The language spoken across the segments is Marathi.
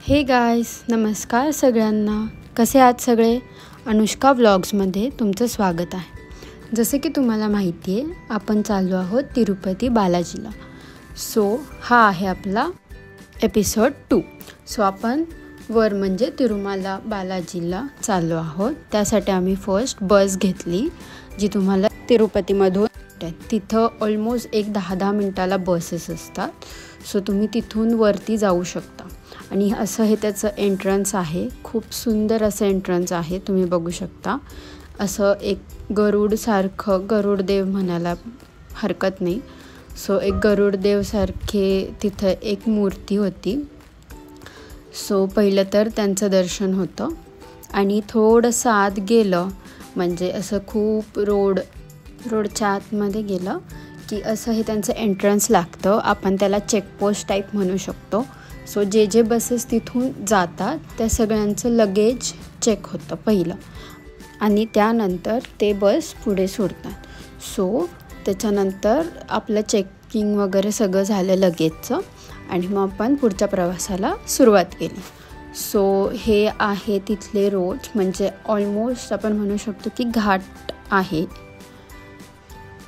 हे गाईज, नमस्कार सगळ्यांना. कसे आहात सगळे? अनुष्का व्लॉग्समध्ये तुमचं स्वागत आहे. जसे की तुम्हाला माहिती आहे, आपण चाललो आहोत तिरुपती बालाजीला. हा आहे आपला एपिसोड 2. आपण वर म्हणजे तिरुमला बालाजीला चाललो आहोत. त्यासाठी आम्ही फर्स्ट बस घेतली, जी तुम्हाला तिरुपतीमधून तिथं ऑलमोस्ट 10 मिनटाला बसेस असतात. तुम्ही तिथून वरती जाऊ शकता. आणि असं हे त्याचं एंट्रन्स आहे. खूप सुंदर असं एंट्रन्स आहे, तुम्ही बघू शकता. असं एक गरुडसारखं, गरुडदेव म्हणायला हरकत नाही. एक गरुडदेवसारखे तिथं एक मूर्ती होती. पहिलं तर त्यांचं दर्शन होतं. आणि थोडंसं आत गेलं म्हणजे असं खूप रोडच्या आतमध्ये गेलं की असं हे त्यांचं एंट्रन्स लागतं. आपण त्याला चेकपोस्ट टाईप म्हणू शकतो. जे बसेस तिथून जातात त्या सगळ्यांचं लगेज चेक होतं पहिलं, आणि त्यानंतर ते बस पुढे सोडतात. त्याच्यानंतर आपलं चेकिंग वगैरे सगळं झालं लगेजचं, आणि मग आपण पुढच्या प्रवासाला सुरुवात केली. हे आहे तिथले रोड्स. म्हणजे ऑलमोस्ट आपण म्हणू शकतो की घाट आहे,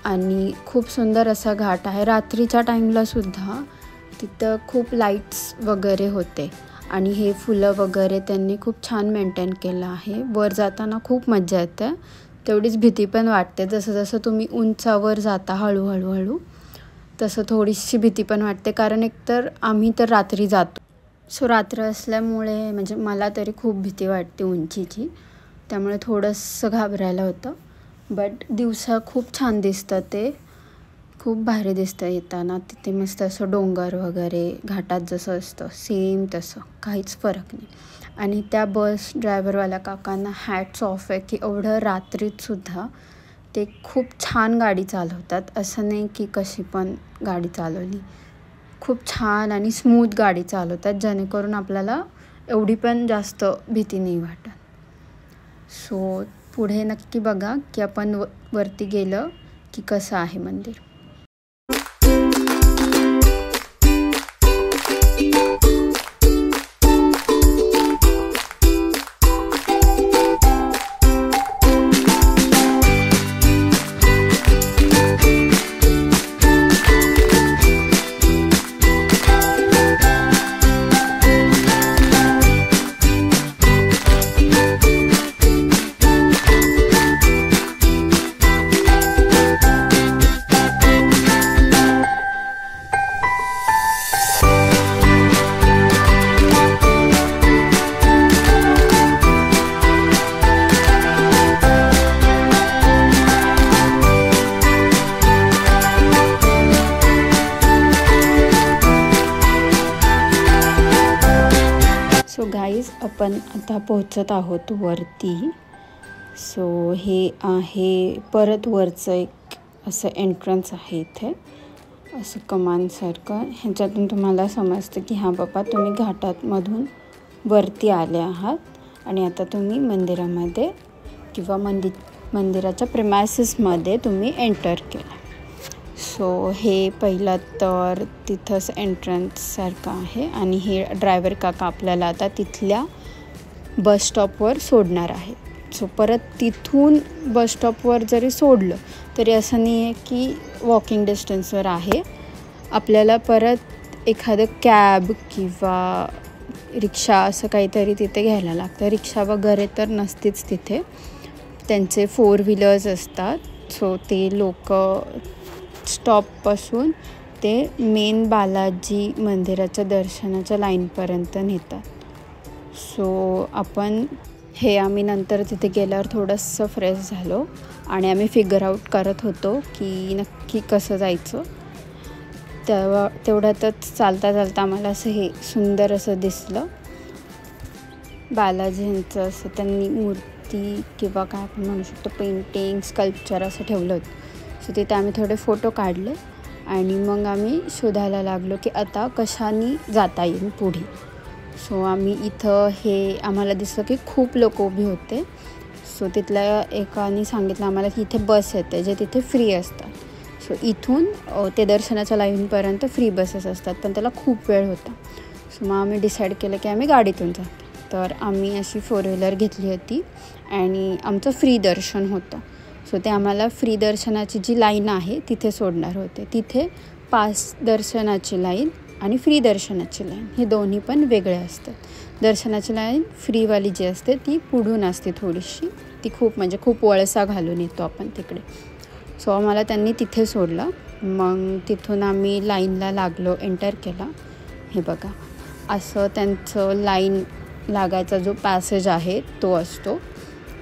आणि खूप सुंदर असा घाट आहे. रात्रीच्या टाईमला सुद्धा तिथं खूप लाईट्स वगैरे होते, आणि हे फुलं वगैरे त्यांनी खूप छान मेंटेन केलं आहे. वर जाताना खूप मजा येते, तेवढीच भीती पण वाटते. जसं तुम्ही उंचावर जाता हळूहळू तसं थोडीशी भीती पण वाटते, कारण एकतर आम्ही तर रात्री जातो. रात्र असल्यामुळे म्हणजे मला तरी खूप भीती वाटते उंचीची, त्यामुळे थोडंसं घाबरायला होतं. बट दिवसा खूप छान दिसतं, ते खूप भारी दिसतं येताना. तिथे मस्त असं डोंगर वगैरे घाटात जसं असतं सेम तसं, काहीच फरक नाही. आणि त्या बस ड्रायव्हरवाल्या काकांना हॅट्स ऑफ आहे की एवढं रात्रीतसुद्धा ते खूप छान गाडी चालवतात. असं नाही की कशी पण गाडी चालवली, खूप छान आणि स्मूथ गाडी चालवतात, जेणेकरून आपल्याला एवढी पण जास्त भीती नाही वाटत. पुढे नक्की बघा की आपण वरती गेलं की कसं आहे मंदिर. गाईज, आपण आता पोहोचत आहोत वरती. हे आहे परत वरचं एक असं एंट्रन्स आहे. इथे असं कमानसारखं, ह्याच्यातून तुम्हाला समजतं की हां बाबा, तुम्ही घाटातमधून वरती आले आहात, आणि आता तुम्ही मंदिरामध्ये किंवा मंदिराच्या प्रेमायसेसमध्ये तुम्ही एंटर केलं. हे पहिलं तर तिथंच एंट्रन्ससारखं आहे, आणि हे ड्रायव्हर काका आपल्याला आता तिथल्या बस स्टॉपवर सोडणार आहे. परत तिथून बस स्टॉपवर जरी सोडलं तरी असं नाही आहे की वॉकिंग डिस्टन्सवर आहे. आपल्याला परत एखादं कॅब किंवा रिक्षा असं काहीतरी तिथे घ्यायला लागतं. रिक्षा वगैरे तर नसतेच तिथे, त्यांचे 4 व्हीलर्स असतात. ते लोक स्टॉपपासून ते मेन बालाजी मंदिराच्या दर्शनाच्या लाईनपर्यंत नेतात. आम्ही नंतर तिथे गेल्यावर थोडंसं फ्रेश झालो, आणि आम्ही फिगर आऊट करत होतो की नक्की कसं जायचं. तेवढ्यातच चालता आम्हाला असं हे सुंदर असं दिसलं. बालाजींचं असं त्यांनी मूर्ती किंवा काय आपण म्हणू शकतो पेंटिंग, स्कल्पचर असं ठेवलं होतं. तिथे आम्ही थोडे फोटो काढले, आणि मग आम्ही शोधायला लागलो की आता कशाने जाता येईल पुढे. आम्ही इथं आम्हाला दिसलं की खूप लोक उभी होते. तिथल्या एकाने सांगितलं आम्हाला की इथे बस येते, जे तिथे फ्री असतात. इथून ते दर्शनाच्या लाईनपर्यंत फ्री बसेस असतात, पण त्याला खूप वेळ होता. सो मग आम्ही डिसाईड केलं की आम्ही गाडीतून जातो. तर आम्ही अशी 4 व्हीलर घेतली होती आणि आमचं फ्री दर्शन होतं. सो ते आम्हाला फ्री दर्शनाची जी लाईन आहे तिथे सोडणार होते. तिथे पास दर्शनाची लाईन आणि फ्री दर्शनाची लाईन हे दोन्ही पण वेगळे असतात. दर्शनाची लाईन फ्रीवाली जी असते ती पुढून असते थोडीशी, ती खूप वळसा घालून येतो आपण तिकडे. सो आम्हाला त्यांनी तिथे सोडलं. मग तिथून आम्ही लाईनला लागलो, एंटर केला. हे बघा असं त्यांचं लाईन लागायचा जो पॅसेज आहे तो असतो.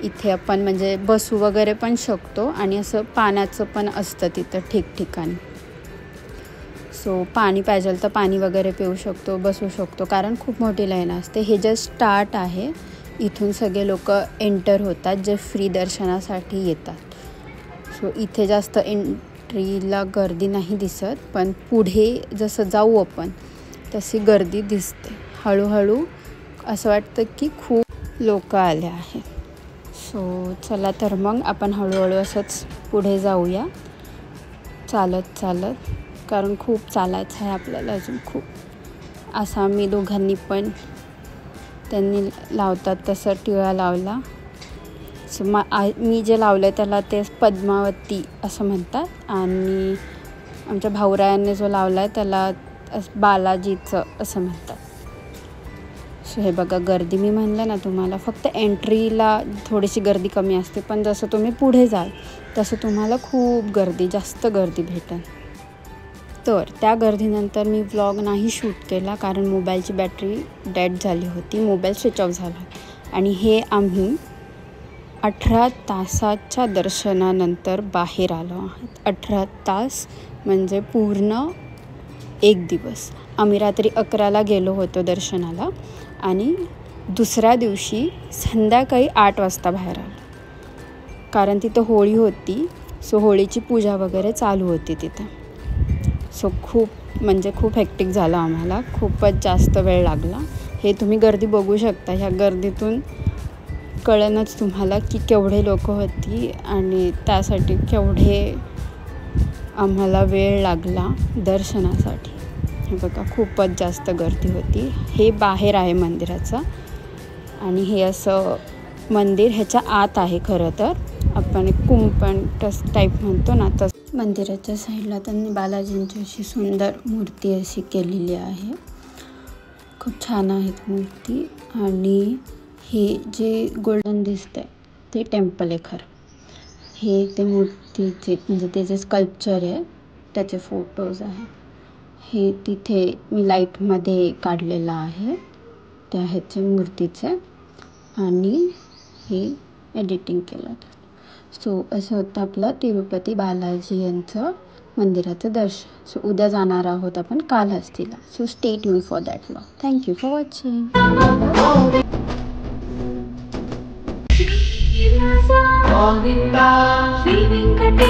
इथे आपण म्हणजे बसू वगैरे पण शकतो आणि असं पाण्याचं पण असतं तिथं ठिकठिकाणी. सो पाणी पाहिजे तर पाणी वगैरे पिऊ शकतो, बसू शकतो, कारण खूप मोठी लाईन असते. हे जस्ट स्टार्ट आहे. इथून सगळे लोक एंटर होतात जे फ्री दर्शनासाठी येतात. सो इथे जास्त एंट्रीला गर्दी नाही दिसत, पण पुढे जसं जाऊ आपण तशी गर्दी दिसते. हळूहळू असं वाटतं की खूप लोक आले आहेत. सो चला तर मग आपण हळूहळू असंच पुढे जाऊया चालत, कारण खूप चालायचं आहे आपल्याला अजून खूप. असं आम्ही दोघांनी पण त्यांनी लावतात तसं टिळा लावला. सो मी जे लावलं आहे त्याला ते पद्मावती असं म्हणतात आणि आमच्या भाऊरायांनी जो लावला आहे त्याला बालाजीचं असं म्हणतात. सो हे बघा गर्दी मी म्हणलं ना तुम्हाला, फक्त एंट्रीला थोडीशी गर्दी कमी असते, पण जसं तुम्ही पुढे जाल तसं तुम्हाला खूप जास्त गर्दी भेटेल. तर त्या गर्दीनंतर मी व्लॉग नाही शूट केला, कारण मोबाईलची बॅटरी डेड झाली होती, मोबाईल स्विच ऑफ झाला. आणि हे आम्ही 18 तासाच्या दर्शनानंतर बाहेर आलो आहोत. 18 तास म्हणजे पूर्ण एक दिवस. आम्ही रात्री 11ला गेलो होतो दर्शनाला आणि दुसऱ्या दिवशी संध्याकाळी 8 वाजता बाहेर आलो, कारण तिथं होळी होती. सो होळीची पूजा वगैरे चालू होती तिथं. सो खूप हेक्टिक झालं आम्हाला, खूपच जास्त वेळ लागला. हे तुम्ही गर्दी बघू शकता. ह्या गर्दीतून कळेनच तुम्हाला की केवढे लोक होती आणि त्यासाठी केवढे आम्हाला वेळ लागला दर्शनासाठी. हे बघा खूपच जास्त गर्दी होती. हे बाहेर आहे मंदिराचं आणि हे असं मंदिर ह्याच्या आत आहे. खरं तर आपण एक कुंपण टाईप म्हणतो ना तसं. मंदिराच्या साईडला त्यांनी बालाजींची अशी सुंदर मूर्ती अशी केलेली आहे. खूप छान आहेत मूर्ती. आणि हे जे गोल्डन दिसतंय ते टेम्पल आहे खरं. हे ते मूर्तीचे म्हणजे ते जे स्कल्पचर आहे त्याचे फोटोज आहेत. हे तिथे मी लाईटमध्ये काढलेलं आहे त्या ह्याचे मूर्तीचे आणि हे एडिटिंग केलं. सो असं होतं आपलं तिरुपती बालाजी यांचं मंदिराचं दर्शन. सो उद्या जाणार आहोत आपण कालहस्तीला. So stay tune for that vlog. Thank you for watching.